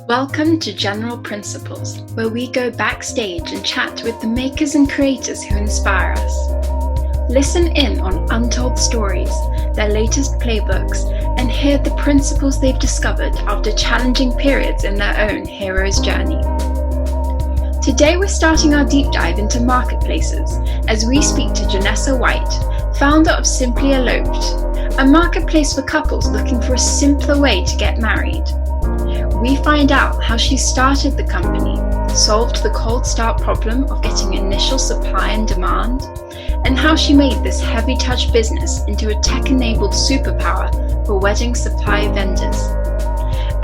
Welcome to General Principles, where we go backstage and chat with the makers and creators who inspire us. Listen in on untold stories, their latest playbooks, and hear the principles they've discovered after challenging periods in their own hero's journey. Today we're starting our deep dive into marketplaces as we speak to Janessa White, founder of Simply Eloped, a marketplace for couples looking for a simpler way to get married. We find out how she started the company, solved the cold start problem of getting initial supply and demand, and how she made this heavy touch business into a tech-enabled superpower for wedding supply vendors.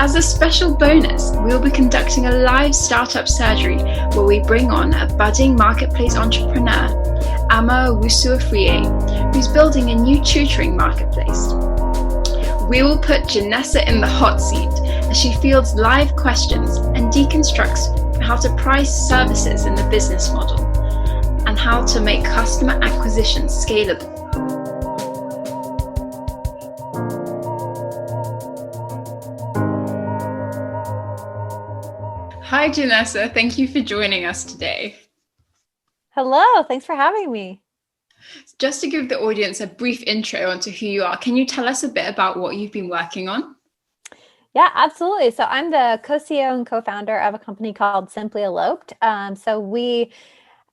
As a special bonus, we'll be conducting a live startup surgery where we bring on a budding marketplace entrepreneur, Ama Owusu-Afriyie, who's building a new tutoring marketplace. We will put Janessa in the hot seat as she fields live questions and deconstructs how to price services in the business model and how to make customer acquisition scalable. Hi, Janessa. Thank you for joining us today. Hello. Thanks for having me. Just to give the audience a brief intro onto who you are, can you tell us a bit about what you've been working on? Yeah, absolutely. So I'm the co-CEO and co-founder of a company called Simply Eloped. So we,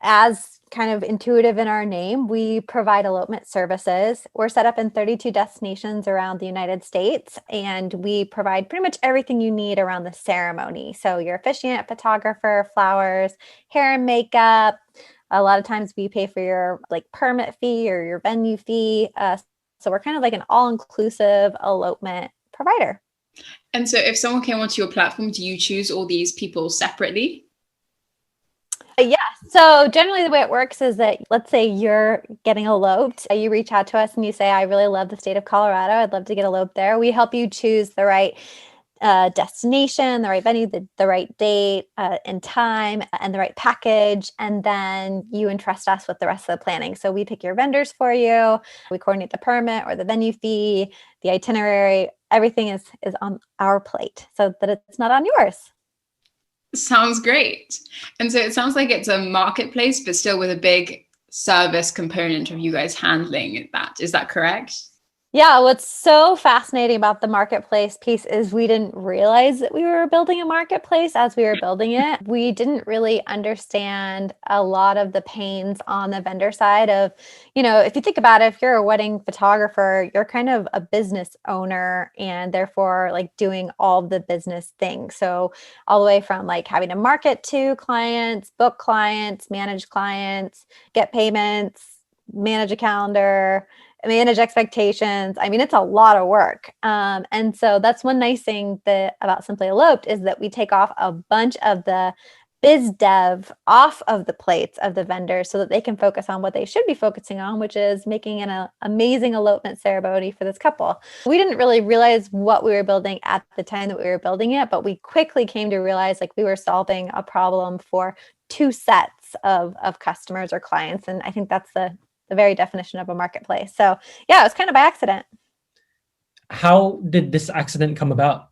as kind of intuitive in our name, we provide elopement services. We're set up in 32 destinations around the United States, and we provide pretty much everything you need around the ceremony. So your officiant, photographer, flowers, hair and makeup. A lot of times we pay for your permit fee or your venue fee. So we're kind of like an all-inclusive elopement provider. And so if someone came onto your platform, do you choose all these people separately? Yeah. So generally the way it works is that, let's say you're getting eloped. You reach out to us and you say, I really love the state of Colorado. I'd love to get eloped there. We help you choose the right destination, the right venue, the right date and time, and the right package. And then you entrust us with the rest of the planning. So we pick your vendors for you. We coordinate the permit or the venue fee, the itinerary. Everything is on our plate so that it's not on yours. Sounds great. And so it sounds like it's a marketplace, but still with a big service component of you guys handling that. Is that correct? Yeah, what's so fascinating about the marketplace piece is we didn't realize that we were building a marketplace as we were building it. We didn't really understand a lot of the pains on the vendor side of, if you think about it, if you're a wedding photographer, you're kind of a business owner and therefore doing all the business things. So all the way from having to market to clients, book clients, manage clients, get payments, manage a calendar, manage expectations. I mean, it's a lot of work. And so that's one nice thing about Simply Eloped is that we take off a bunch of the biz dev off of the plates of the vendors so that they can focus on what they should be focusing on, which is making an amazing elopement ceremony for this couple. We didn't really realize what we were building at the time that we were building it, but we quickly came to realize we were solving a problem for two sets of customers or clients. And I think that's the very definition of a marketplace. So yeah, it was kind of by accident. How did this accident come about?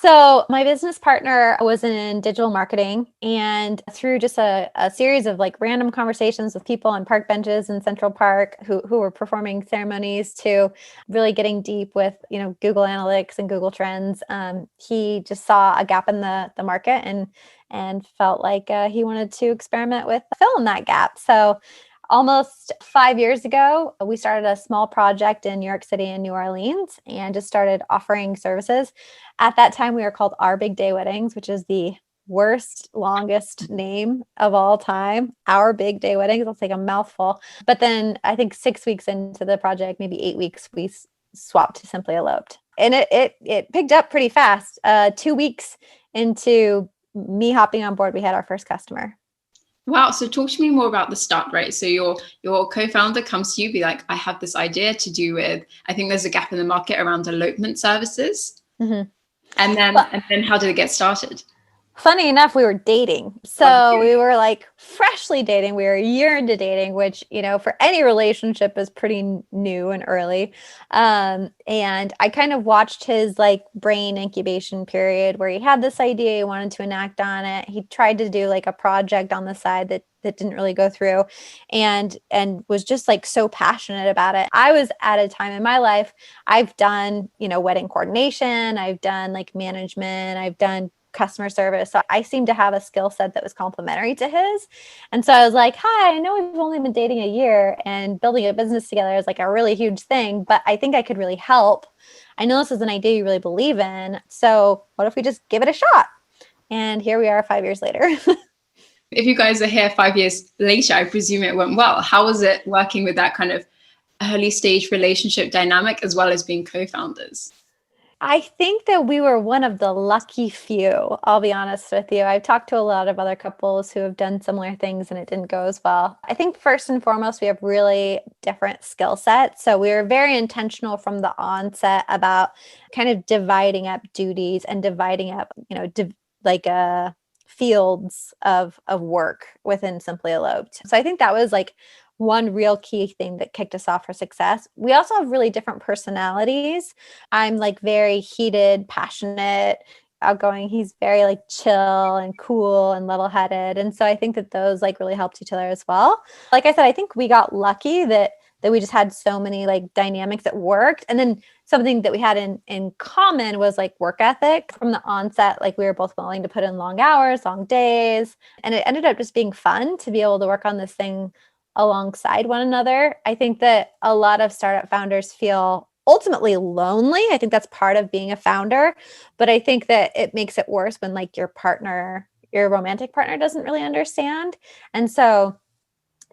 So my business partner was in digital marketing, and through just a series of random conversations with people on park benches in Central Park who were performing ceremonies to really getting deep with, Google Analytics and Google Trends, he just saw a gap in the market and felt like he wanted to experiment with filling that gap. So almost 5 years ago, we started a small project in New York City and New Orleans and just started offering services. At that time, we were called Our Big Day Weddings, which is the worst, longest name of all time. Our Big Day Weddings. That's a mouthful. But then I think 6 weeks into the project, maybe 8 weeks, we swapped to Simply Eloped. And it picked up pretty fast. 2 weeks into me hopping on board, we had our first customer. Wow. So talk to me more about the start, right? So your co-founder comes to you, be like, I have this idea to do with, I think there's a gap in the market around elopement services. Mm-hmm. And then how did it get started? Funny enough, we were dating. So we were like freshly dating. We were a year into dating, which, for any relationship is pretty new and early. And I kind of watched his like brain incubation period where he had this idea, he wanted to enact on it. He tried to do like a project on the side that didn't really go through and was just like so passionate about it. I was at a time in my life, I've done, wedding coordination, I've done like management, I've done customer service. So I seemed to have a skill set that was complementary to his. And so I was like, hi, I know we've only been dating a year and building a business together is like a really huge thing, but I think I could really help. I know this is an idea you really believe in. So what if we just give it a shot? And here we are 5 years later. If you guys are here 5 years later, I presume it went well. How was it working with that kind of early stage relationship dynamic as well as being co-founders? I think that we were one of the lucky few, I'll be honest with you. I've talked to a lot of other couples who have done similar things and it didn't go as well. I think first and foremost, we have really different skill sets. So we were very intentional from the onset about kind of dividing up duties and dividing up, fields of work within Simply Eloped. So I think that was like one real key thing that kicked us off for success. We also have really different personalities. I'm like very heated, passionate, outgoing. He's very like chill and cool and level-headed. And so I think that those like really helped each other as well. Like I said, I think we got lucky that we just had so many like dynamics that worked. And then something that we had in common was like work ethic from the onset. Like we were both willing to put in long hours, long days. And it ended up just being fun to be able to work on this thing alongside one another. I think that a lot of startup founders feel ultimately lonely. I think that's part of being a founder, but I think that it makes it worse when like your romantic partner doesn't really understand. And so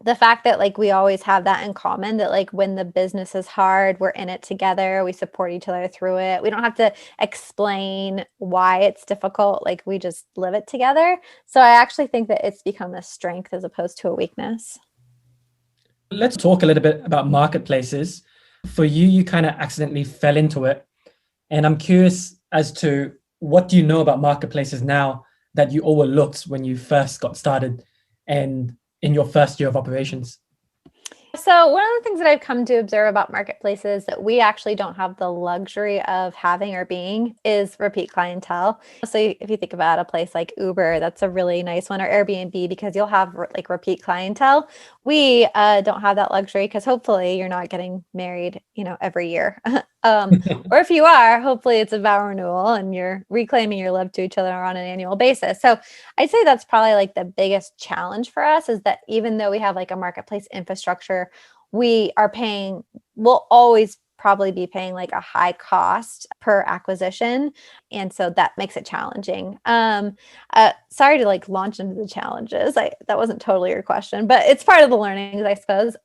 the fact that like we always have that in common, that like when the business is hard, we're in it together, we support each other through it. We don't have to explain why it's difficult. Like we just live it together. So I actually think that it's become a strength as opposed to a weakness. Let's talk a little bit about marketplaces. For you, you kind of accidentally fell into it. And I'm curious as to what do you know about marketplaces now that you overlooked when you first got started and in your first year of operations? So one of the things that I've come to observe about marketplaces that we actually don't have the luxury of having or being is repeat clientele. So if you think about a place like Uber, that's a really nice one, or Airbnb, because you'll have like repeat clientele. We don't have that luxury because hopefully you're not getting married, every year. Or if you are, hopefully it's a vow renewal and you're reclaiming your love to each other on an annual basis. So I'd say that's probably like the biggest challenge for us, is that even though we have like a marketplace infrastructure, we'll always probably be paying like a high cost per acquisition. And so that makes it challenging. Sorry to like launch into the challenges. That wasn't totally your question, but it's part of the learnings, I suppose.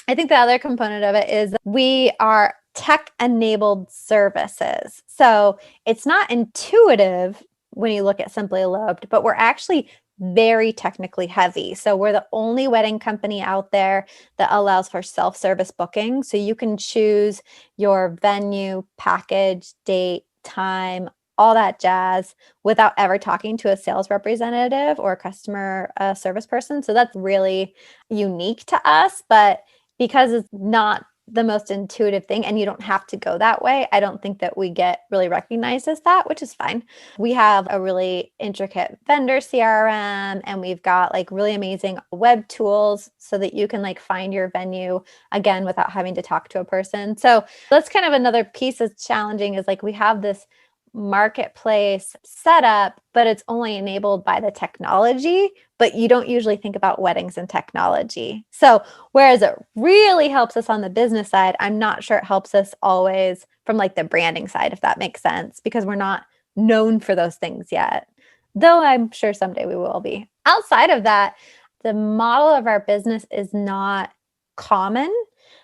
I think the other component of it is we are tech-enabled services. So it's not intuitive when you look at Simply Eloped, but we're actually very technically heavy. So we're the only wedding company out there that allows for self-service booking. So you can choose your venue, package, date, time, all that jazz without ever talking to a sales representative or a customer service person. So that's really unique to us. But because it's not the most intuitive thing and you don't have to go that way, I don't think that we get really recognized as that, which is fine. We have a really intricate vendor CRM and we've got like really amazing web tools so that you can like find your venue again without having to talk to a person. So that's kind of another piece that's challenging, is like we have this marketplace set up, but it's only enabled by the technology, but you don't usually think about weddings and technology. So whereas it really helps us on the business side, I'm not sure it helps us always from like the branding side, if that makes sense, because we're not known for those things yet, though I'm sure someday we will be. Outside of that, the model of our business is not common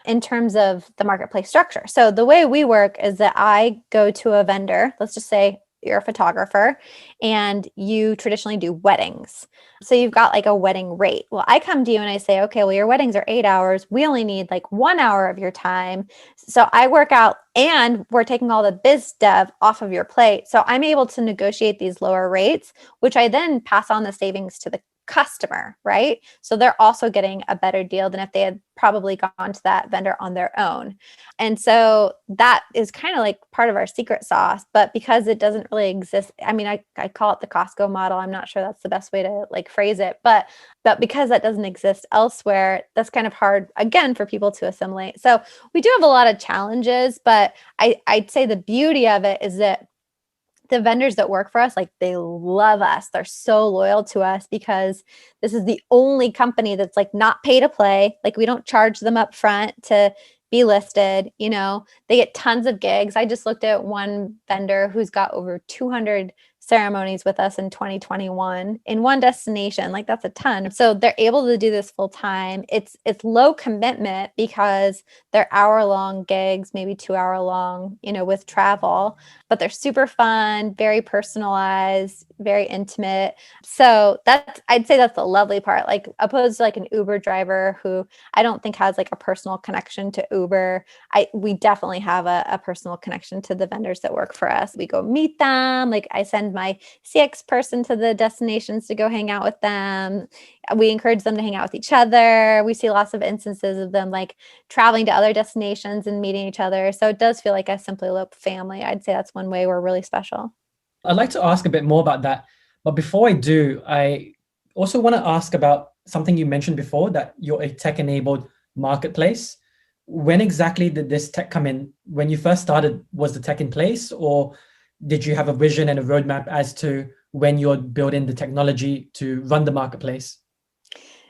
in terms of the marketplace structure. So the way we work is that I go to a vendor, let's just say you're a photographer and you traditionally do weddings. So you've got like a wedding rate. Well, I come to you and I say, okay, well, your weddings are 8 hours. We only need like 1 hour of your time. So I work out and we're taking all the biz dev off of your plate. So I'm able to negotiate these lower rates, which I then pass on the savings to the customer, right? So they're also getting a better deal than if they had probably gone to that vendor on their own. And so that is kind of like part of our secret sauce, but because it doesn't really exist, I mean, I call it the Costco model. I'm not sure that's the best way to like phrase it, but because that doesn't exist elsewhere, that's kind of hard again for people to assimilate. So we do have a lot of challenges, but I'd say the beauty of it is that the vendors that work for us, like they love us. They're so loyal to us because this is the only company that's like not pay to play. Like we don't charge them up front to be listed. You know, they get tons of gigs. I just looked at one vendor who's got over 200 ceremonies with us in 2021 in one destination. Like that's a ton. So they're able to do this full time. It's low commitment because they're hour-long gigs, maybe 2-hour long, you know, with travel, but they're super fun, very personalized, very intimate. So I'd say that's the lovely part. Like opposed to like an Uber driver who I don't think has like a personal connection to Uber. We definitely have a personal connection to the vendors that work for us. We go meet them. Like I send my CX person to the destinations to go hang out with them. We encourage them to hang out with each other. We see lots of instances of them like traveling to other destinations and meeting each other. So it does feel like a Simply Eloped family. I'd say that's one way we're really special. I'd like to ask a bit more about that. But before I do, I also want to ask about something you mentioned before, that you're a tech-enabled marketplace. When exactly did this tech come in? When you first started, was the tech in place, or did you have a vision and a roadmap as to when you're building the technology to run the marketplace?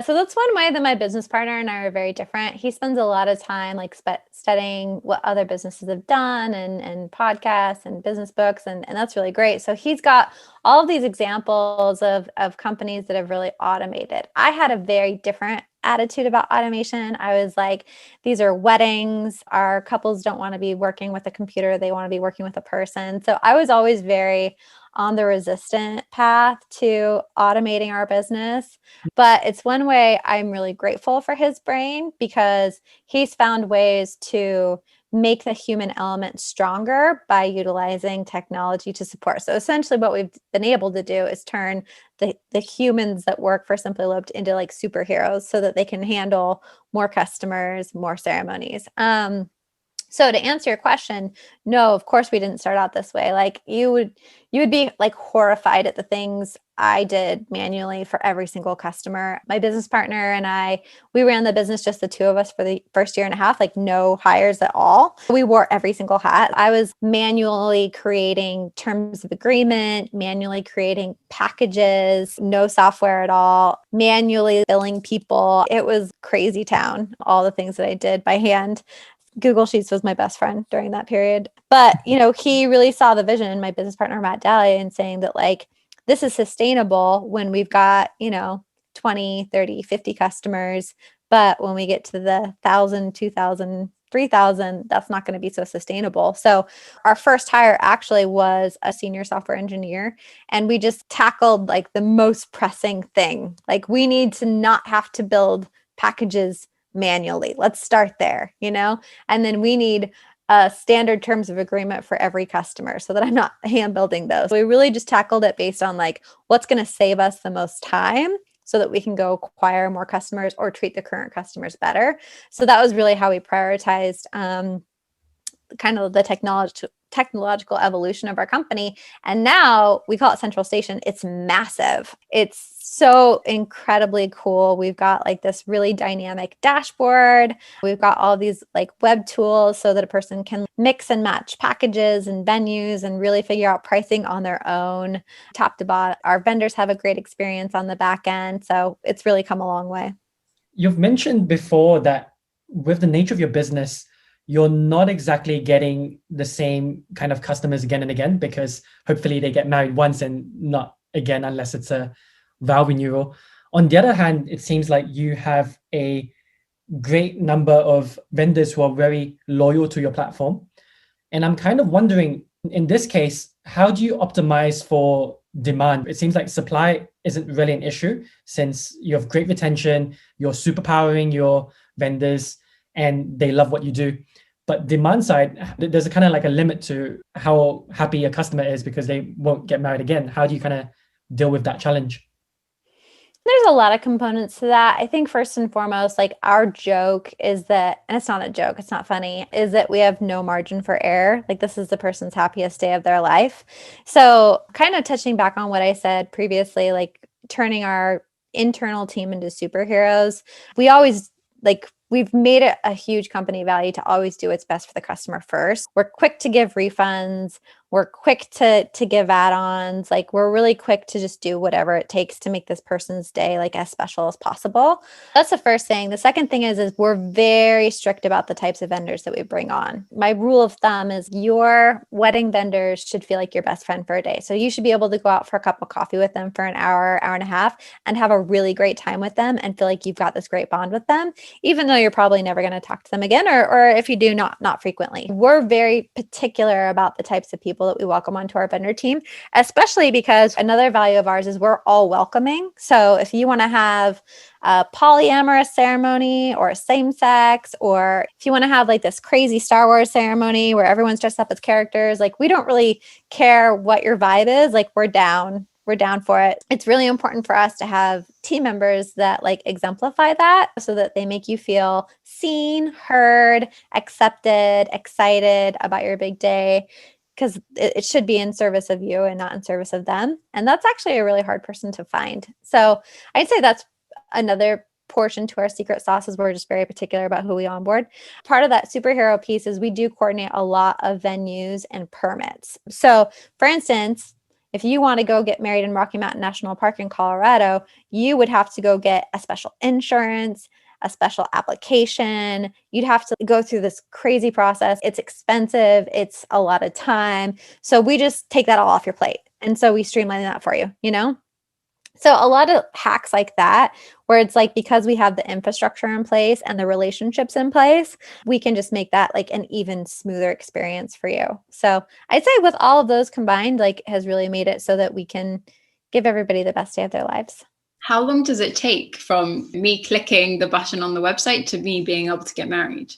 So that's one way that my business partner and I are very different. He spends a lot of time like studying what other businesses have done and podcasts and business books. And that's really great. So he's got all of these examples of companies that have really automated. I had a very different attitude about automation. I was like, these are weddings. Our couples don't want to be working with a computer. They want to be working with a person. So I was always very on the resistant path to automating our business. But it's one way I'm really grateful for his brain because he's found ways to make the human element stronger by utilizing technology to support. So essentially what we've been able to do is turn the humans that work for Simply Eloped into like superheroes so that they can handle more customers, more ceremonies. So to answer your question, no, of course we didn't start out this way. Like you would be like horrified at the things I did manually for every single customer. My business partner and I, we ran the business, just the two of us for the first year and a half, like no hires at all. We wore every single hat. I was manually creating terms of agreement, manually creating packages, no software at all, manually billing people. It was crazy town, all the things that I did by hand. Google Sheets was my best friend during that period. But, you know, he really saw the vision in my business partner, Matt Daly, and saying that like, this is sustainable when we've got, you know, 20, 30, 50 customers. But when we get to the 1,000, 2,000, 3,000, that's not going to be so sustainable. So our first hire actually was a senior software engineer. And we just tackled like the most pressing thing. Like we need to not have to build packages manually. Let's start there, you know, and then we need standard terms of agreement for every customer so that I'm not hand building those. We really just tackled it based on like what's going to save us the most time so that we can go acquire more customers or treat the current customers better. So that was really how we prioritized kind of the technological evolution of our company. And now we call it Central Station. It's massive. It's so incredibly cool. We've got like this really dynamic dashboard. We've got all these like web tools so that a person can mix and match packages and venues and really figure out pricing on their own, top to bottom. Our vendors have a great experience on the back end. So it's really come a long way. You've mentioned before that with the nature of your business, you're not exactly getting the same kind of customers again and again, because hopefully they get married once and not again unless it's a vow renewal. On the other hand, it seems like you have a great number of vendors who are very loyal to your platform. And I'm kind of wondering, in this case, how do you optimize for demand? It seems like supply isn't really an issue since you have great retention, you're superpowering your vendors, and they love what you do. But demand side, there's a kind of like a limit to how happy a customer is because they won't get married again. How do you kind of deal with that challenge? There's a lot of components to that. I think first and foremost, like our joke is that, and it's not a joke, it's not funny, is that we have no margin for error. Like this is the person's happiest day of their life. So kind of touching back on what I said previously, like turning our internal team into superheroes. We always we've made it a huge company value to always do what's best for the customer first. We're quick to give refunds. We're quick to give add-ons. Like we're really quick to just do whatever it takes to make this person's day like as special as possible. That's the first thing. The second thing is we're very strict about the types of vendors that we bring on. My rule of thumb is your wedding vendors should feel like your best friend for a day. So you should be able to go out for a cup of coffee with them for an hour, hour and a half, and have a really great time with them and feel like you've got this great bond with them, even though you're probably never going to talk to them again, or if you do, not frequently. We're very particular about the types of people that we welcome onto our vendor team, especially because another value of ours is we're all welcoming. So if you want to have a polyamorous ceremony or a same sex, or if you want to have like this crazy Star Wars ceremony where everyone's dressed up as characters, like we don't really care what your vibe is, like we're down for it. It's really important for us to have team members that like exemplify that so that they make you feel seen, heard, accepted, excited about your big day, because it should be in service of you and not in service of them. And that's actually a really hard person to find. So I'd say that's another portion to our secret sauce is we're just very particular about who we onboard. Part of that superhero piece is we do coordinate a lot of venues and permits. So for instance, if you want to go get married in Rocky Mountain National Park in Colorado, you would have to go get a special insurance, a special application. You'd have to go through this crazy process. It's expensive. It's a lot of time. So we just take that all off your plate. And so we streamline that for you, you know? So a lot of hacks like that, where it's like, because we have the infrastructure in place and the relationships in place, we can just make that like an even smoother experience for you. So I'd say with all of those combined, like has really made it so that we can give everybody the best day of their lives. How long does it take from me clicking the button on the website to me being able to get married?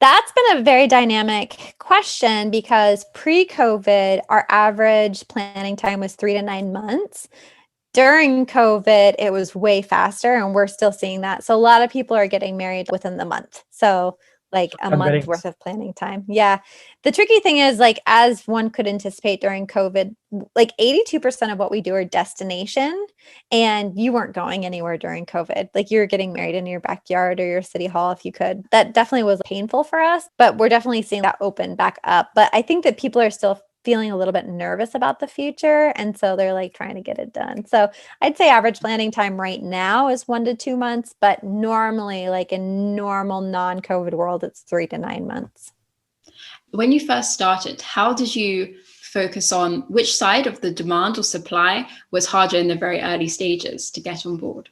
That's been a very dynamic question because pre-COVID, our average planning time was 3 to 9 months. During COVID, it was way faster, and we're still seeing that. So a lot of people are getting married within the month. So like a month worth of planning time. Yeah. The tricky thing is, like, as one could anticipate during COVID, like 82% of what we do are destination, and you weren't going anywhere during COVID. Like you were getting married in your backyard or your city hall if you could. That definitely was painful for us, but we're definitely seeing that open back up. But I think that people are still feeling a little bit nervous about the future. And so they're like trying to get it done. So I'd say average planning time right now is 1 to 2 months, but normally, like in normal non-COVID world, it's 3 to 9 months. When you first started, how did you focus on which side of the demand or supply was harder in the very early stages to get on board?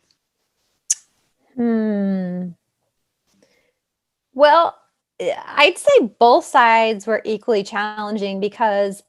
Well, I'd say both sides were equally challenging because,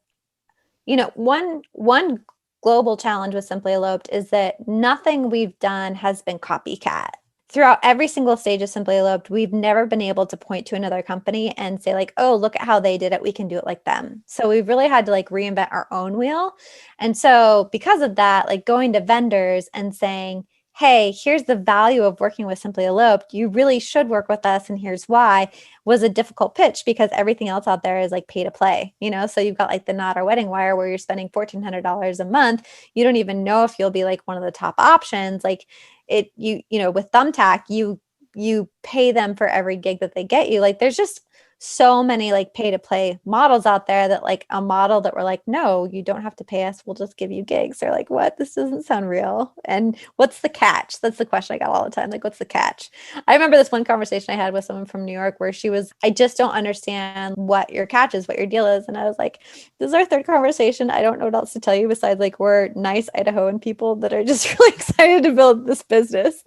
you know, one global challenge with Simply Eloped is that nothing we've done has been copycat. Throughout every single stage of Simply Eloped, we've never been able to point to another company and say like, oh, look at how they did it. We can do it like them. So we've really had to like reinvent our own wheel. And so because of that, like going to vendors and saying, hey, here's the value of working with Simply Eloped. You really should work with us, and here's why, was a difficult pitch because everything else out there is like pay to play, you know? So you've got like the Knot or Wedding Wire where you're spending $1,400 a month. You don't even know if you'll be like one of the top options. Like you know, with Thumbtack, you pay them for every gig that they get you. Like there's just so many like pay to play models out there that like a model that we're like, no, you don't have to pay us. We'll just give you gigs. They're like, what? This doesn't sound real. And what's the catch? That's the question I got all the time. Like, what's the catch? I remember this one conversation I had with someone from New York where she was, I just don't understand what your catch is, what your deal is. And I was like, this is our third conversation. I don't know what else to tell you besides like, we're nice Idahoan people that are just really excited to build this business.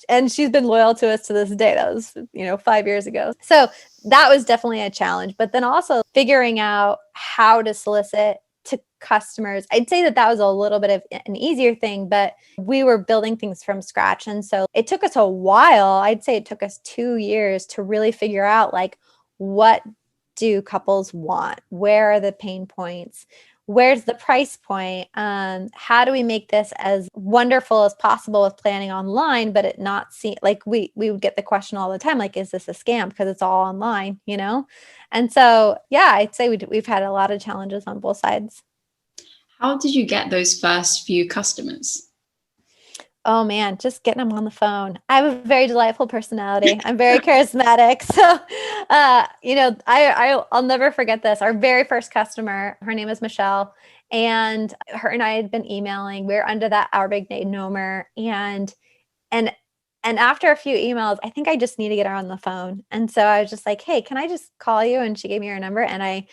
And she's been loyal to us to this day. That was, 5 years ago. So that was definitely a challenge. But then also figuring out how to solicit to customers. I'd say that that was a little bit of an easier thing, but we were building things from scratch. And so it took us a while. I'd say it took us 2 years to really figure out like, what do couples want? Where are the pain points? Where's the price point? How do we make this as wonderful as possible with planning online, but it not seem like we would get the question all the time, like, is this a scam? Because it's all online, you know? And so, yeah, I'd say we've had a lot of challenges on both sides. How did you get those first few customers? Oh man, just getting them on the phone. I have a very delightful personality. I'm very charismatic. So, I'll never forget this. Our very first customer, her name is Michelle, and her and I had been emailing. We were under that Our Big Nomer, and after a few emails, I think I just need to get her on the phone. And so I was just like, hey, can I just call you? And she gave me her number, and I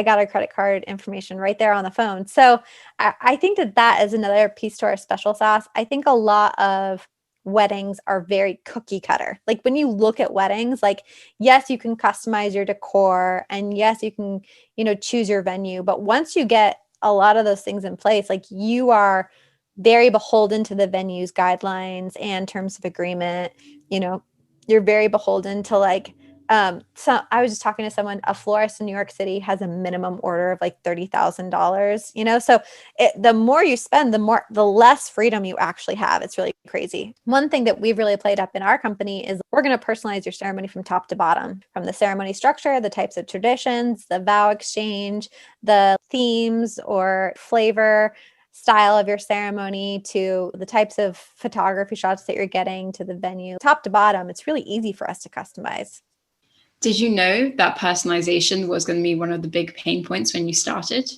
got her credit card information right there on the phone. So I think that is another piece to our special sauce. I think a lot of weddings are very cookie cutter. Like when you look at weddings, like, yes, you can customize your decor and yes, you can, choose your venue. But once you get a lot of those things in place, like you are very beholden to the venue's guidelines and terms of agreement. You're very beholden to like, so I was just talking to someone, a florist in New York City has a minimum order of like $30,000, so the more you spend, the less freedom you actually have. It's really crazy. One thing that we've really played up in our company is we're going to personalize your ceremony from top to bottom, from the ceremony structure, the types of traditions, the vow exchange, the themes or flavor, style of your ceremony, to the types of photography shots that you're getting, to the venue, top to bottom. It's really easy for us to customize. Did you know that personalization was going to be one of the big pain points when you started?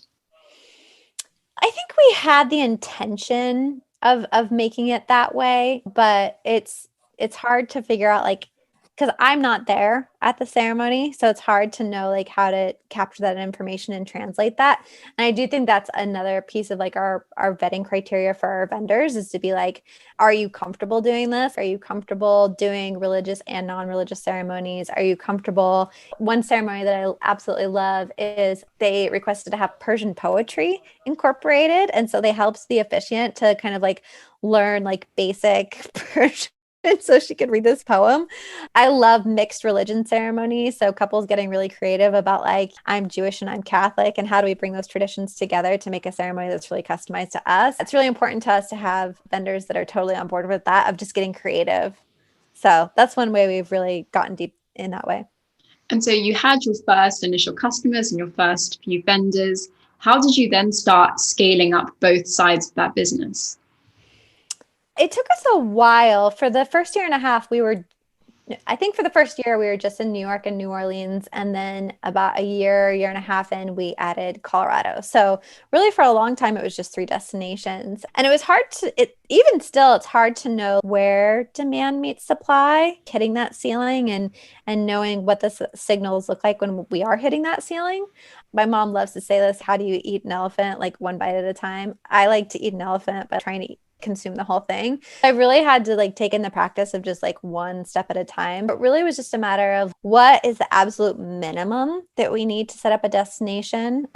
I think we had the intention of making it that way, but it's hard to figure out, like, because I'm not there at the ceremony, so it's hard to know like how to capture that information and translate that. And I do think that's another piece of like our vetting criteria for our vendors, is to be like, are you comfortable doing this? Are you comfortable doing religious and non-religious ceremonies? Are you comfortable? One ceremony that I absolutely love is they requested to have Persian poetry incorporated, and so they helped the officiant to kind of like learn like basic Persian. And so she could read this poem. I love mixed religion ceremonies. So couples getting really creative about like, I'm Jewish and I'm Catholic, and how do we bring those traditions together to make a ceremony that's really customized to us? It's really important to us to have vendors that are totally on board with that, of just getting creative. So that's one way we've really gotten deep in that way. And so you had your first initial customers and your first few vendors. How did you then start scaling up both sides of that business? It took us a while. For the first year and a half, for the first year, we were just in New York and New Orleans. And then about a year and a half in, we added Colorado. So really for a long time, it was just 3 destinations. And it was hard even still, it's hard to know where demand meets supply, hitting that ceiling and knowing what the signals look like when we are hitting that ceiling. My mom loves to say this: how do you eat an elephant? Like one bite at a time. I like to eat an elephant by trying to consume the whole thing. I really had to like take in the practice of just like one step at a time. But really it was just a matter of what is the absolute minimum that we need to set up a destination.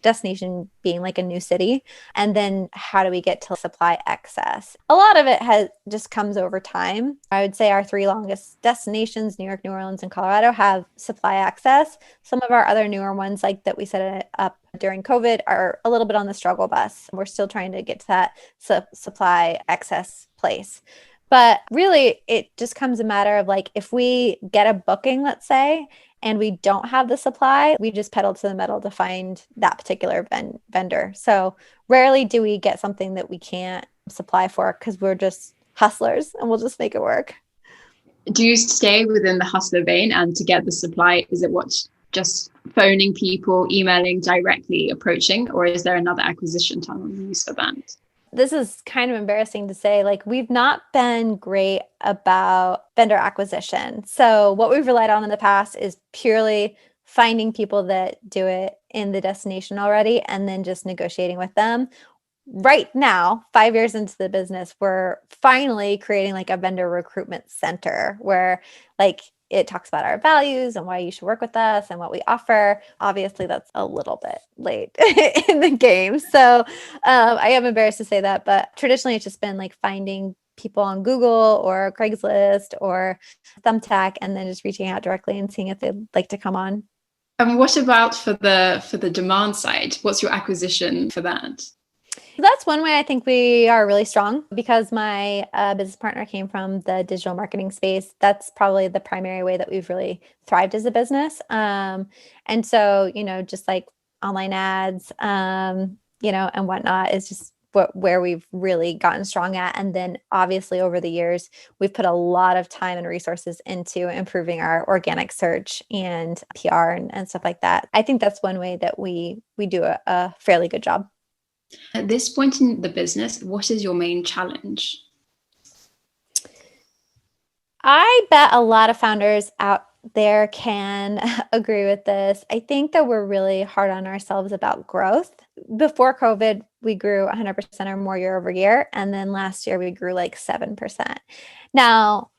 Destination being like a new city, and then how do we get to supply excess? A lot of it just comes over time. I would say our 3 longest destinations, New York, New Orleans, and Colorado, have supply access. Some of our other newer ones, like that we set up during COVID, are a little bit on the struggle bus. We're still trying to get to that supply excess place. But really, it just comes a matter of like, if we get a booking, let's say, and we don't have the supply, we just pedal to the metal to find that particular vendor. So rarely do we get something that we can't supply for, because we're just hustlers and we'll just make it work. Do you stay within the hustler vein, and to get the supply, is it just phoning people, emailing directly, approaching, or is there another acquisition tunnel you use for that? This is kind of embarrassing to say, like, we've not been great about vendor acquisition. So what we've relied on in the past is purely finding people that do it in the destination already and then just negotiating with them. Right now, 5 years into the business, we're finally creating like a vendor recruitment center where like it talks about our values and why you should work with us and what we offer. Obviously, that's a little bit late in the game. So I am embarrassed to say that, but traditionally it's just been like finding people on Google or Craigslist or Thumbtack and then just reaching out directly and seeing if they'd like to come on. And what about for the demand side? What's your acquisition for that? That's one way I think we are really strong because my business partner came from the digital marketing space. That's probably the primary way that we've really thrived as a business. And so, just like online ads, and whatnot is just where we've really gotten strong at. And then obviously over the years, we've put a lot of time and resources into improving our organic search and PR and stuff like that. I think that's one way that we do a fairly good job. At this point in the business, what is your main challenge? I bet a lot of founders out there can agree with this. I think that we're really hard on ourselves about growth. Before COVID, we grew 100% or more year over year. And then last year we grew like 7%. Now,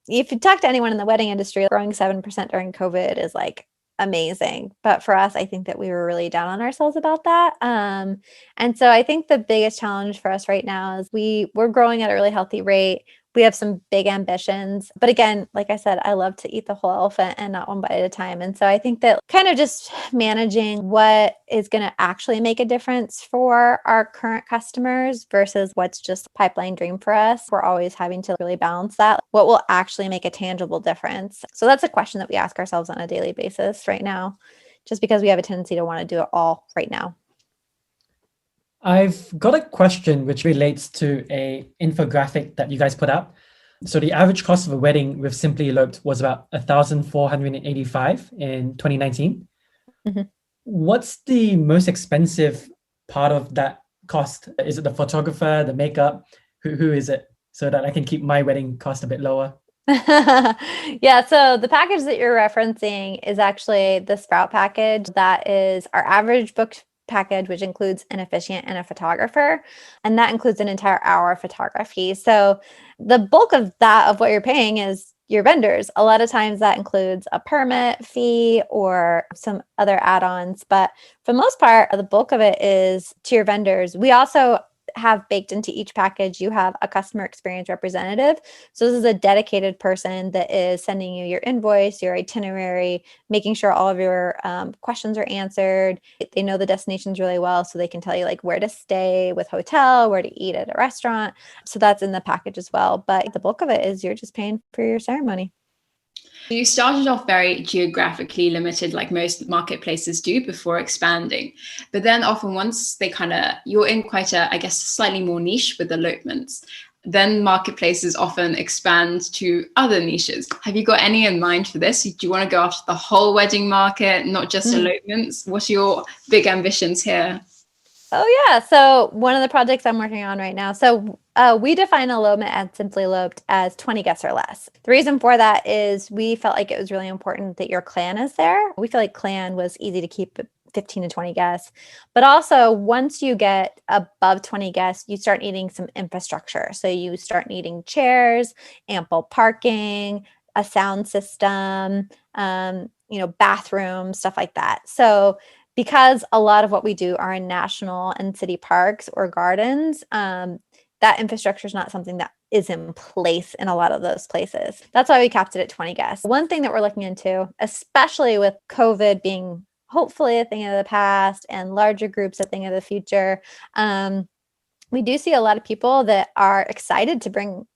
if you talk to anyone in the wedding industry, growing 7% during COVID is like amazing. But for us, I think that we were really down on ourselves about that. And so I think the biggest challenge for us right now is we're growing at a really healthy rate. We have some big ambitions. But again, like I said, I love to eat the whole elephant and not one bite at a time. And so I think that kind of just managing what is going to actually make a difference for our current customers versus what's just a pipeline dream for us. We're always having to really balance that. What will actually make a tangible difference? So that's a question that we ask ourselves on a daily basis right now, just because we have a tendency to want to do it all right now. I've got a question which relates to a infographic that you guys put out. So the average cost of a wedding with Simply Eloped was about $1,485 in 2019. Mm-hmm. What's the most expensive part of that cost? Is it the photographer, the makeup? Who is it? So that I can keep my wedding cost a bit lower. Yeah, so the package that you're referencing is actually the Sprout package. That is our average booked package, which includes an officiant and a photographer. And that includes an entire hour of photography. So the bulk of what you're paying is your vendors. A lot of times that includes a permit fee or some other add-ons. But for the most part, the bulk of it is to your vendors. We also have baked into each package, you have a customer experience representative. So this is a dedicated person that is sending you your invoice, your itinerary, making sure all of your questions are answered. They know the destinations really well, so they can tell you like where to stay with hotel, where to eat at a restaurant. So that's in the package as well. But the bulk of it is you're just paying for your ceremony. You started off very geographically limited, like most marketplaces do, before expanding. But then often once you're in quite a, I guess, slightly more niche with elopements, then marketplaces often expand to other niches. Have you got any in mind for this? Do you want to go after the whole wedding market, not just elopements? What are your big ambitions here? Oh, yeah. So one of the projects I'm working on right now. So we define elopement at Simply Eloped as 20 guests or less. The reason for that is we felt like it was really important that your clan is there. We feel like clan was easy to keep 15 to 20 guests. But also once you get above 20 guests, you start needing some infrastructure. So you start needing chairs, ample parking, a sound system, bathrooms, stuff like that. So because a lot of what we do are in national and city parks or gardens, that infrastructure is not something that is in place in a lot of those places. That's why we capped it at 20 guests. One thing that we're looking into, especially with COVID being hopefully a thing of the past and larger groups a thing of the future, we do see a lot of people that are excited to bring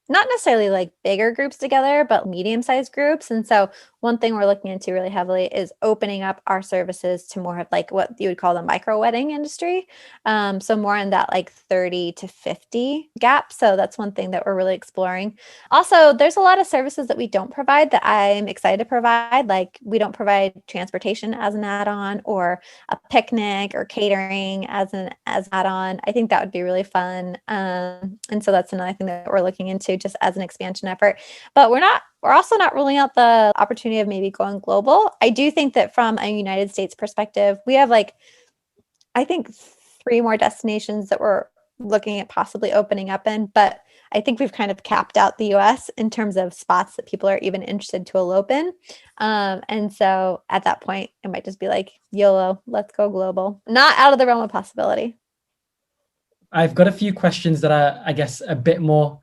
not necessarily like bigger groups together, but medium-sized groups. And so one thing we're looking into really heavily is opening up our services to more of like what you would call the micro wedding industry. So more in that like 30 to 50 gap. So that's one thing that we're really exploring. Also, there's a lot of services that we don't provide that I'm excited to provide. Like we don't provide transportation as an add-on or a picnic or catering as an add-on. I think that would be really fun. And so that's another thing that we're looking into just as an expansion effort. But we're also not ruling out the opportunity of maybe going global. I do think that from a United States perspective, we have I think 3 more destinations that we're looking at possibly opening up in, but I think we've kind of capped out the US in terms of spots that people are even interested to elope in. And so at that point, it might just be like, YOLO, let's go global. Not out of the realm of possibility. I've got a few questions that are, I guess, a bit more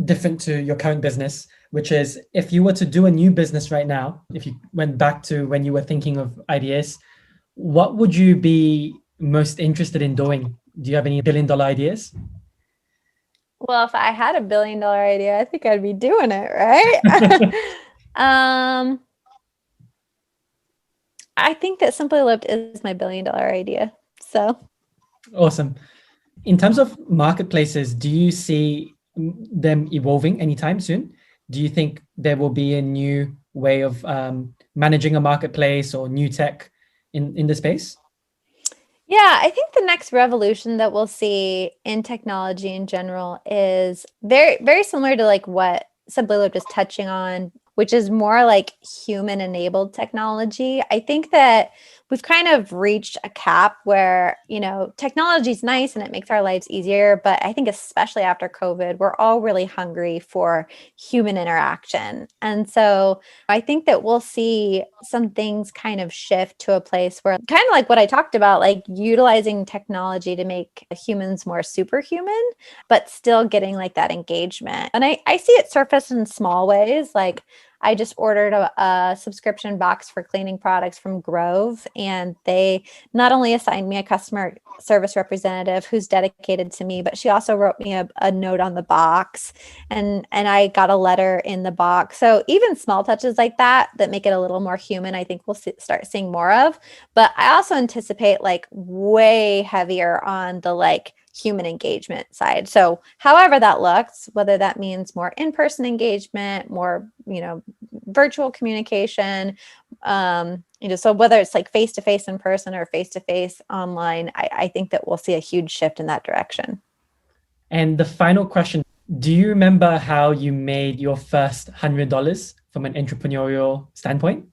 different to your current business, which is if you were to do a new business right now, if you went back to when you were thinking of ideas, what would you be most interested in doing? Do you have any $1 billion ideas? Well, if I had $1 billion idea, I think I'd be doing it, right? I think that Simply Eloped is my $1 billion idea. So awesome. In terms of marketplaces, do you see them evolving anytime soon? Do you think there will be a new way of managing a marketplace or new tech in the space? Yeah, I think the next revolution that we'll see in technology in general is very, very similar to like what Simply Eloped is touching on, which is more like human-enabled technology. I think that we've kind of reached a cap where, technology is nice and it makes our lives easier. But I think especially after COVID, we're all really hungry for human interaction. And so I think that we'll see some things kind of shift to a place where kind of like what I talked about, like utilizing technology to make humans more superhuman, but still getting like that engagement. And I see it surface in small ways. Like I just ordered a subscription box for cleaning products from Grove, and they not only assigned me a customer service representative who's dedicated to me, but she also wrote me a note on the box, and I got a letter in the box. So even small touches like that make it a little more human, I think we'll start seeing more of. But I also anticipate like way heavier on the like human engagement side. So however that looks, whether that means more in-person engagement, more, virtual communication, so whether it's like face-to-face in person or face-to-face online, I think that we'll see a huge shift in that direction. And the final question, do you remember how you made your first $100 from an entrepreneurial standpoint?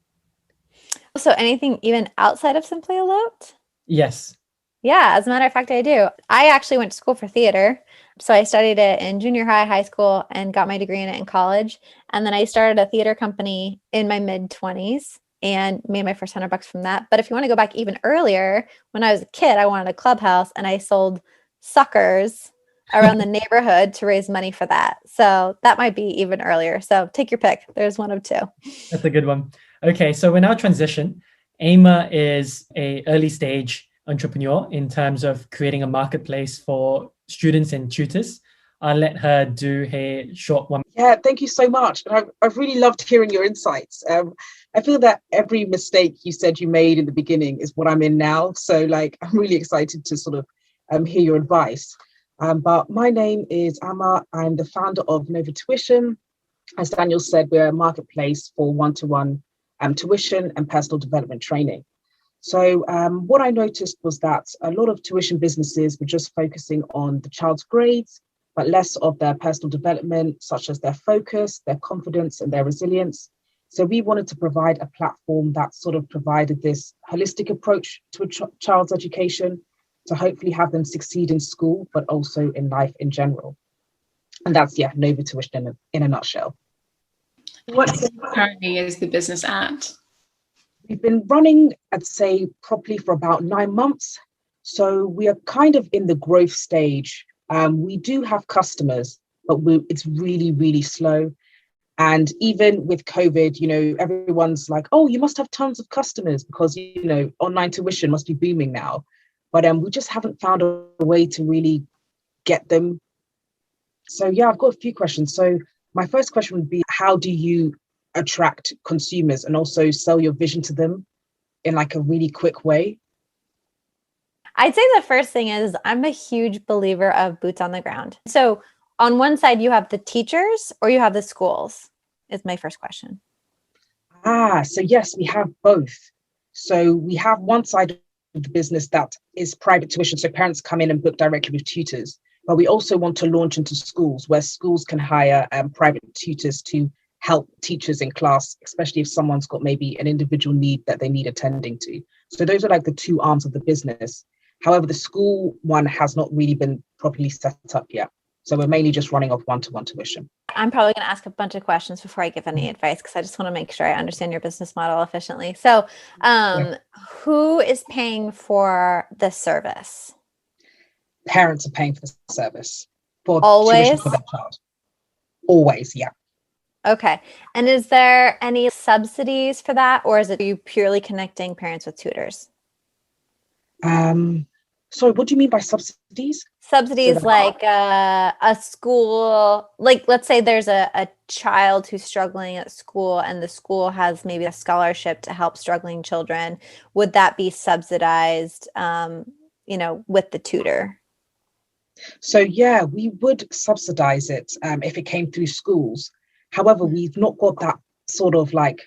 So anything even outside of Simply Eloped? Yes. Yeah, as a matter of fact, I do. I actually went to school for theater. So I studied it in junior high school, and got my degree in it in college. And then I started a theater company in my mid-20s and made my first $100 from that. But if you want to go back even earlier, when I was a kid, I wanted a clubhouse and I sold suckers around the neighborhood to raise money for that. So that might be even earlier. So take your pick. There's one of two. That's a good one. Okay, so we're now transition. Ama is a early stage entrepreneur in terms of creating a marketplace for students and tutors. I'll let her do a short one. Yeah, thank you so much. I've really loved hearing your insights. I feel that every mistake you said you made in the beginning is what I'm in now. So I'm really excited to sort of hear your advice. But my name is Amma. I'm the founder of Nova Tuition. As Daniel said, we're a marketplace for one-to-one tuition and personal development training. So what I noticed was that a lot of tuition businesses were just focusing on the child's grades, but less of their personal development, such as their focus, their confidence, and their resilience. So we wanted to provide a platform that sort of provided this holistic approach to a child's education to hopefully have them succeed in school, but also in life in general. And that's, Nova Tuition in a nutshell. What currently is the business at? We've been running, I'd say, properly for about 9 months. So we are kind of in the growth stage. We do have customers, but it's really, really slow. And even with COVID, everyone's like, oh, you must have tons of customers because, online tuition must be booming now. But we just haven't found a way to really get them. So, I've got a few questions. So my first question would be, how do you attract consumers and also sell your vision to them in a really quick way? I'd say the first thing is I'm a huge believer of boots on the ground. So on one side, you have the teachers or you have the schools, is my first question. So yes, we have both. So we have one side of the business that is private tuition. So parents come in and book directly with tutors. But we also want to launch into schools where schools can hire private tutors to help teachers in class, especially if someone's got maybe an individual need that they need attending to. So those are the two arms of the business. However, the school one has not really been properly set up yet. So we're mainly just running off one-to-one tuition. I'm probably going to ask a bunch of questions before I give any advice, because I just want to make sure I understand your business model efficiently. So who is paying for the service? Parents are paying for the service for Always? tuition for their child. Always, yeah. Okay. And is there any subsidies for that, or is it you purely connecting parents with tutors? Sorry, what do you mean by subsidies? Subsidies like a school, like let's say there's a child who's struggling at school and the school has maybe a scholarship to help struggling children. Would that be subsidized, with the tutor? So yeah, we would subsidize it if it came through schools. However, we've not got that sort of like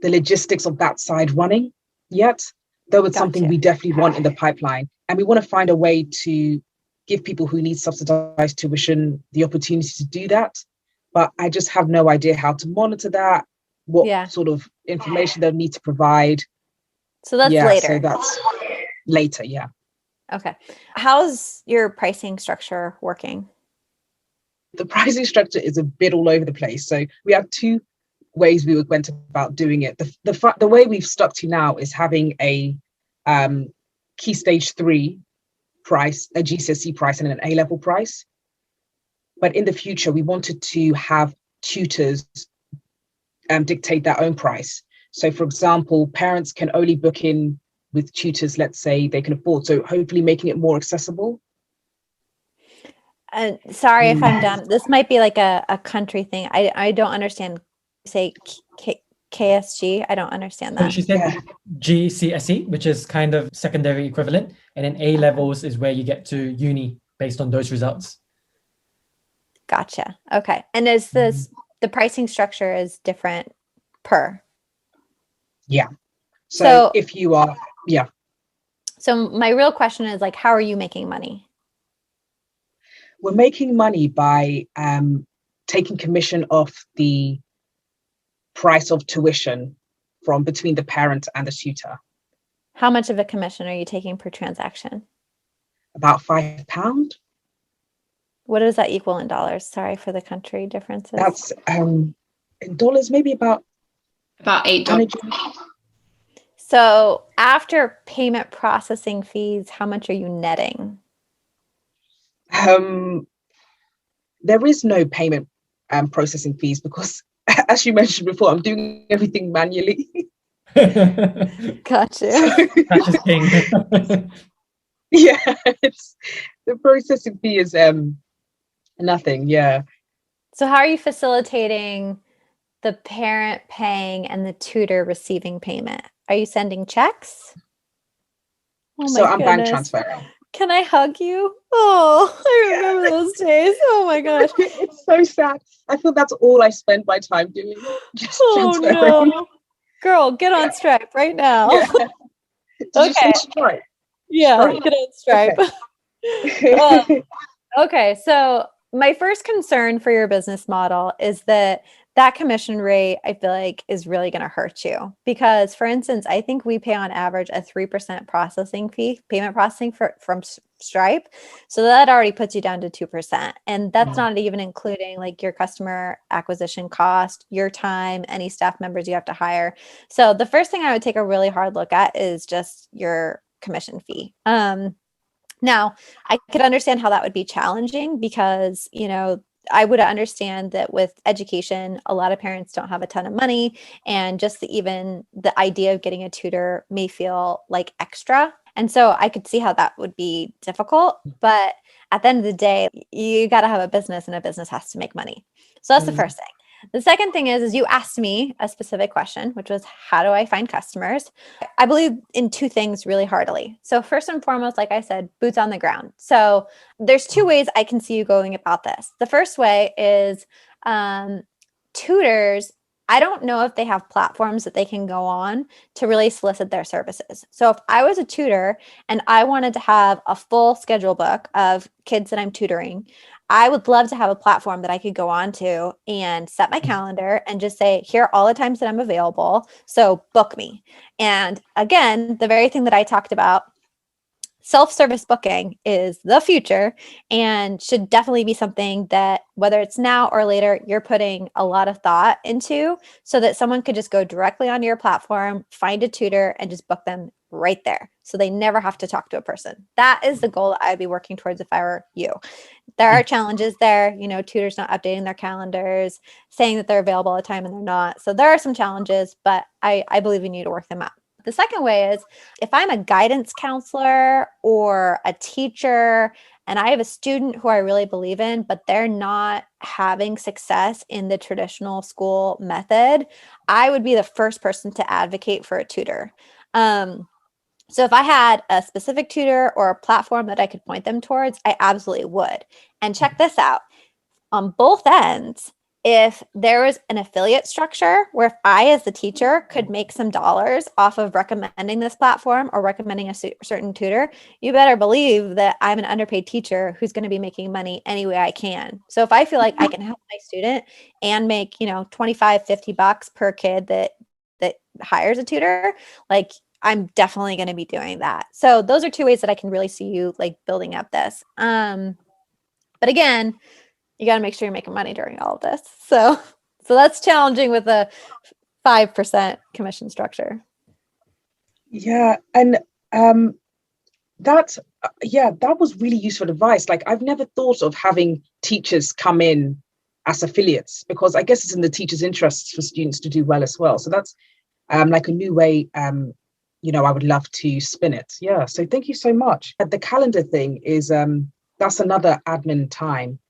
the logistics of that side running yet, though it's something we definitely want in the pipeline. And we want to find a way to give people who need subsidized tuition the opportunity to do that. But I just have no idea how to monitor that, what sort of information they'll need to provide. So that's later. So that's later, yeah. Okay. How's your pricing structure working? The pricing structure is a bit all over the place. So we have two ways we went about doing it. The way we've stuck to now is having a key stage 3 price, a GCSE price, and an A-level price. But in the future, we wanted to have tutors dictate their own price. So for example, parents can only book in with tutors, let's say they can afford. So hopefully making it more accessible. Sorry if I'm dumb. This might be like a country thing. I don't understand. Say KSG. I don't understand that. So she said GCSE, which is kind of secondary equivalent, and then A levels is where you get to uni based on those results. Gotcha. Okay. And is this the pricing structure is different per? Yeah. So if you are, So my real question is like, how are you making money? We're making money by taking commission off the price of tuition from between the parent and the tutor. How much of a commission are you taking per transaction? About £5. What does that equal in dollars? Sorry for the country differences. That's in dollars, maybe about $8. So after payment processing fees, how much are you netting? There is no payment processing fees because, as you mentioned before, I'm doing everything manually. Gotcha. Cash is king. Yeah, the processing fee is nothing. Yeah. So how are you facilitating the parent paying and the tutor receiving payment? Are you sending checks? Oh So I'm goodness. bank transferring. Can I hug you? Oh, I remember those days. Oh my gosh. It's so sad. I feel that's all I spend my time doing. Just transferring. No. Girl, get on Stripe right now. Yeah. Did you say Stripe? Yeah, Stripe. get on Stripe. Okay. Okay, so my first concern for your business model is that commission rate, I feel like, is really going to hurt you because, for instance, I think we pay on average a 3% processing fee, payment processing from Stripe. So that already puts you down to 2%. And that's not even including like your customer acquisition cost, your time, any staff members you have to hire. So the first thing I would take a really hard look at is just your commission fee. Now, I could understand how that would be challenging because, I would understand that with education, a lot of parents don't have a ton of money, and just even the idea of getting a tutor may feel like extra. And so I could see how that would be difficult. But at the end of the day, you got to have a business, and a business has to make money. So that's the first thing. The second thing is you asked me a specific question, which was, how do I find customers? I believe in two things really heartily. So first and foremost, like I said, boots on the ground. So there's two ways I can see you going about this. The first way is tutors. I don't know if they have platforms that they can go on to really solicit their services. So if I was a tutor and I wanted to have a full schedule book of kids that I'm tutoring, I would love to have a platform that I could go on to and set my calendar and just say, here are all the times that I'm available. So book me. And again, the very thing that I talked about, self-service booking is the future and should definitely be something that, whether it's now or later, you're putting a lot of thought into so that someone could just go directly onto your platform, find a tutor, and just book them right there. So they never have to talk to a person. That is the goal that I'd be working towards if I were you. There are challenges there, tutors not updating their calendars, saying that they're available all the time and they're not. So there are some challenges, but I believe you need to work them out. The second way is if I'm a guidance counselor or a teacher and I have a student who I really believe in, but they're not having success in the traditional school method, I would be the first person to advocate for a tutor. So if I had a specific tutor or a platform that I could point them towards, I absolutely would. And check this out. On both ends, if there was an affiliate structure where if I, as the teacher, could make some dollars off of recommending this platform or recommending a certain tutor, you better believe that I'm an underpaid teacher who's going to be making money any way I can. So if I feel like I can help my student and make, 25, $50 per kid that hires a tutor, like I'm definitely going to be doing that. So those are two ways that I can really see you like building up this. But again, you got to make sure you're making money during all of this. So that's challenging with a 5% commission structure. Yeah. And that was really useful advice. Like I've never thought of having teachers come in as affiliates because I guess it's in the teacher's interests for students to do well as well. So that's like a new way, I would love to spin it. Yeah. So thank you so much. The calendar thing is, that's another admin time.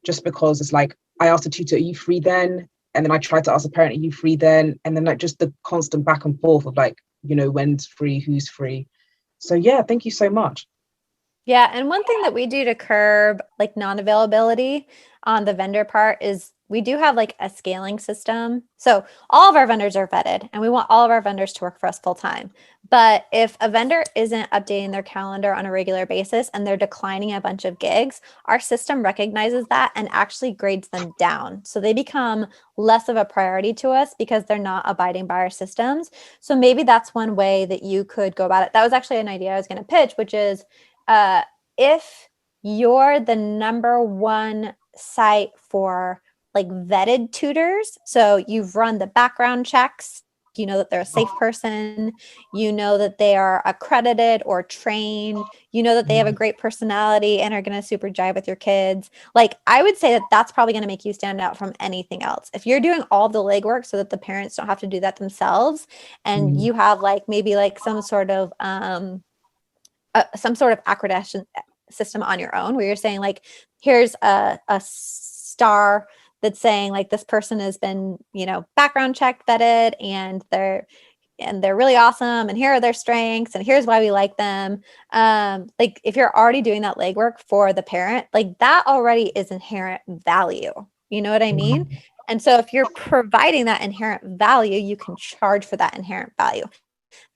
Just because it's like, I asked a tutor, are you free then? And then I tried to ask a parent, are you free then? And then like just the constant back and forth of like, when's free, who's free. So yeah, thank you so much. Yeah. And one thing that we do to curb like non-availability on the vendor part is we do have like a scaling system. So all of our vendors are vetted and we want all of our vendors to work for us full time. But if a vendor isn't updating their calendar on a regular basis and they're declining a bunch of gigs, our system recognizes that and actually grades them down. So they become less of a priority to us because they're not abiding by our systems. So maybe that's one way that you could go about it. That was actually an idea I was going to pitch, which is if you're the number one site for like vetted tutors, so you've run the background checks, you know that they're a safe person, you know that they are accredited or trained, you know that they have a great personality and are going to super jive with your kids. Like I would say that that's probably going to make you stand out from anything else. If you're doing all the legwork so that the parents don't have to do that themselves, and you have like maybe like some sort of accreditation system on your own where you're saying like, here's a star that's saying like this person has been, background checked, vetted, and they're really awesome. And here are their strengths and here's why we like them. Like if you're already doing that legwork for the parent, like that already is inherent value. You know what I mean? And so if you're providing that inherent value, you can charge for that inherent value.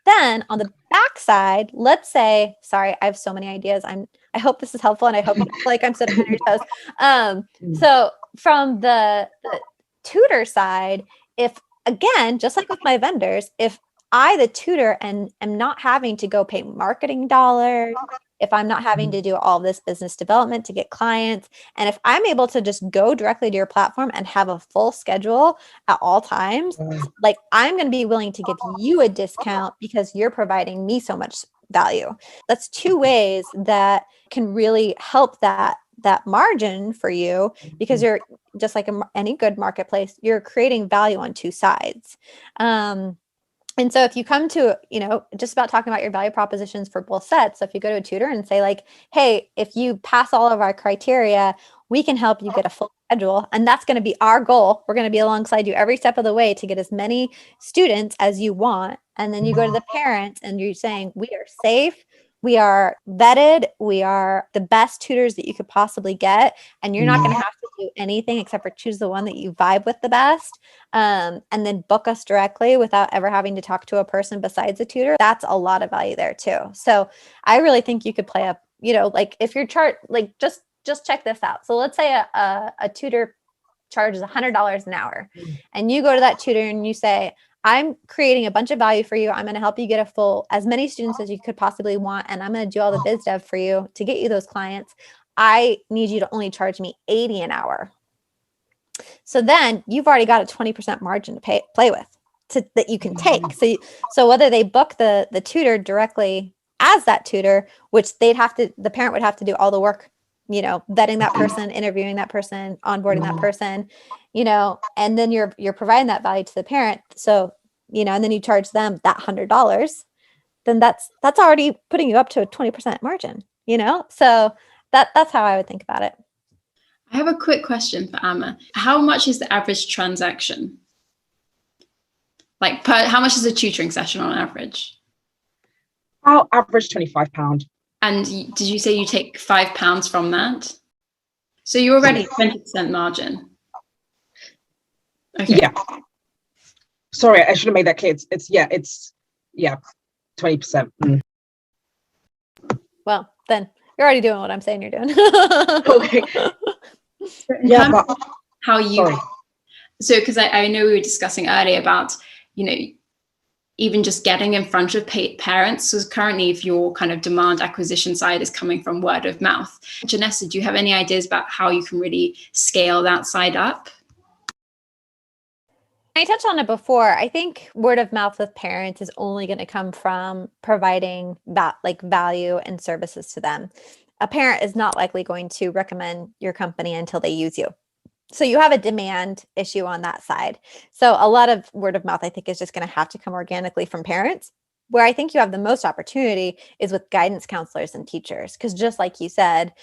Then on the backside, let's say, sorry, I have so many ideas. I hope this is helpful and I hope you don't feel like I'm sitting on your toes. So from the tutor side, if again, just like with my vendors, if I, the tutor, and am not having to go pay marketing dollars, if I'm not having to do all this business development to get clients, and if I'm able to just go directly to your platform and have a full schedule at all times, like I'm going to be willing to give you a discount because you're providing me so much value. That's two ways that can really help that margin for you, because you're just like any good marketplace, you're creating value on two sides. And so if you come to, just about talking about your value propositions for both sets. So if you go to a tutor and say like, hey, if you pass all of our criteria, we can help you get a full schedule. And that's going to be our goal. We're going to be alongside you every step of the way to get as many students as you want. And then you go to the parents and you're saying, we are safe, we are vetted, we are the best tutors that you could possibly get. And you're not going to have to do anything except for choose the one that you vibe with the best. And then book us directly without ever having to talk to a person besides a tutor. That's a lot of value there too. So I really think you could play up, like if your chart, like just check this out. So let's say a tutor charges $100 an hour and you go to that tutor and you say, I'm creating a bunch of value for you. I'm going to help you get as many students as you could possibly want. And I'm going to do all the biz dev for you to get you those clients. I need you to only charge me $80 an hour. So then you've already got a 20% margin to play with that you can take. So whether they book the tutor directly as that tutor, which the parent would have to do all the work, vetting that person, interviewing that person, onboarding that person, and then you're providing that value to the parent. So, and then you charge them that $100, then that's already putting you up to a 20% margin, so that's how I would think about it. I have a quick question for Amma. How much is the average transaction? Like, how much is a tutoring session on average? Our average £25. And did you say you take £5 from that? So you're already 20% margin. Okay. Yeah. Sorry, I should have made that clear. It's 20%. Mm. Well, then you're already doing what I'm saying you're doing. Okay. Yeah, but how you? Sorry. So, because I know we were discussing earlier about, even just getting in front of parents. So currently, if your kind of demand acquisition side is coming from word of mouth, Janessa, do you have any ideas about how you can really scale that side up? I touched on it before. I think word of mouth with parents is only going to come from providing that value and services to them. A parent is not likely going to recommend your company until they use you. So you have a demand issue on that side. So a lot of word of mouth, I think, is just going to have to come organically from parents. Where I think you have the most opportunity is with guidance counselors and teachers. Because just like you said,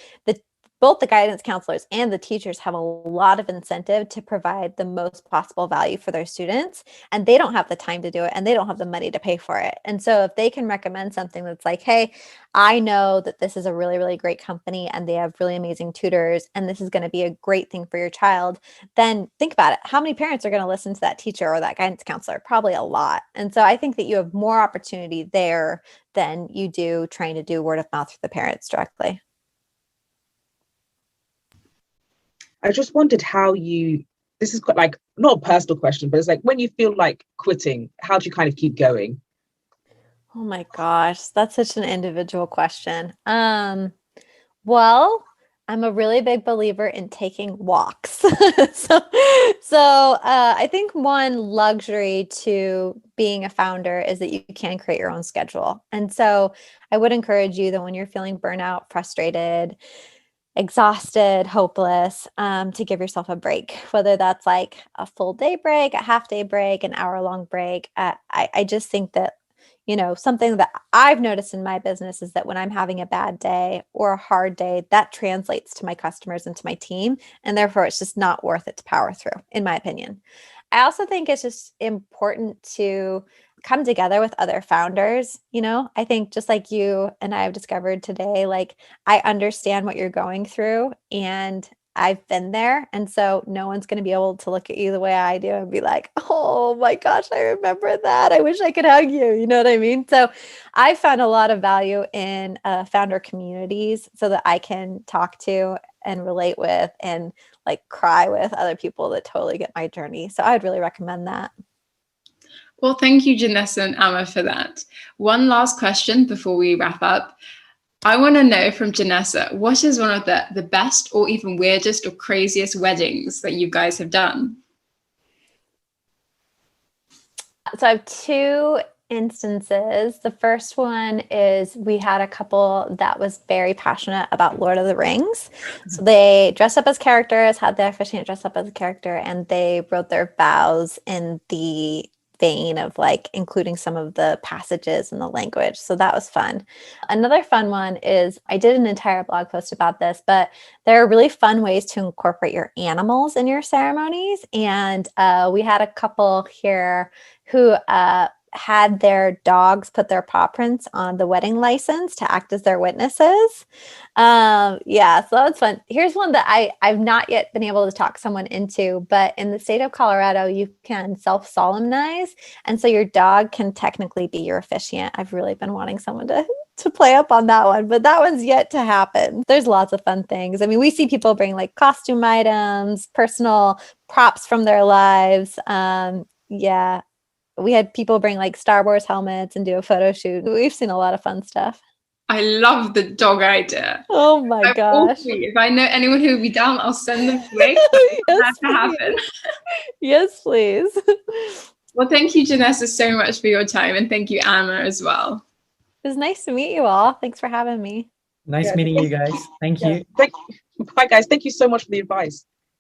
both the guidance counselors and the teachers have a lot of incentive to provide the most possible value for their students, and they don't have the time to do it, and they don't have the money to pay for it. And so if they can recommend something that's like, hey, I know that this is a really, really great company and they have really amazing tutors, and this is going to be a great thing for your child, then think about it. How many parents are going to listen to that teacher or that guidance counselor? Probably a lot. And so I think that you have more opportunity there than you do trying to do word of mouth for the parents directly. I just wondered this is quite not a personal question, but it's like when you feel like quitting, how do you kind of keep going? Oh my gosh, that's such an individual question. Well, I'm a really big believer in taking walks. So I think one luxury to being a founder is that you can create your own schedule. And so I would encourage you that when you're feeling burnout, frustrated, exhausted, hopeless, to give yourself a break, whether that's like a full day break, a half day break, an hour-long break. I just think that, something that I've noticed in my business is that when I'm having a bad day or a hard day, that translates to my customers and to my team. And therefore, it's just not worth it to power through, in my opinion. I also think it's just important to come together with other founders. I think just like you and I have discovered today, I understand what you're going through and I've been there. And so no one's going to be able to look at you the way I do and be like, oh my gosh, I remember that. I wish I could hug you. You know what I mean? So I found a lot of value in founder communities so that I can talk to and relate with and cry with other people that totally get my journey. So I'd really recommend that. Well, thank you, Janessa and Amma, for that. One last question before we wrap up. I want to know from Janessa, what is one of the best or even weirdest or craziest weddings that you guys have done? So I have two instances. The first one is we had a couple that was very passionate about Lord of the Rings. So they dressed up as characters, had the officiant dress up as a character, and they wrote their vows in the vein of including some of the passages in the language. So that was fun. Another fun one is I did an entire blog post about this, but there are really fun ways to incorporate your animals in your ceremonies. And we had a couple here who had their dogs put their paw prints on the wedding license to act as their witnesses. So that was fun. Here's one that I've not yet been able to talk someone into, but in the state of Colorado, you can self-solemnize. And so your dog can technically be your officiant. I've really been wanting someone to play up on that one, but that one's yet to happen. There's lots of fun things. I mean, we see people bring costume items, personal props from their lives. We had people bring like Star Wars helmets and do a photo shoot. We've seen a lot of fun stuff. I love the dog idea. Oh my I'm all gosh. free. If I know anyone who would be down, I'll send them away. Yes, To happen. please. Yes, please. Well, thank you, Janessa, so much for your time. And thank you, Anna, as well. It was nice to meet you all. Thanks for having me. Nice meeting you guys. Thank you. Bye, guys. Thank you so much for the advice.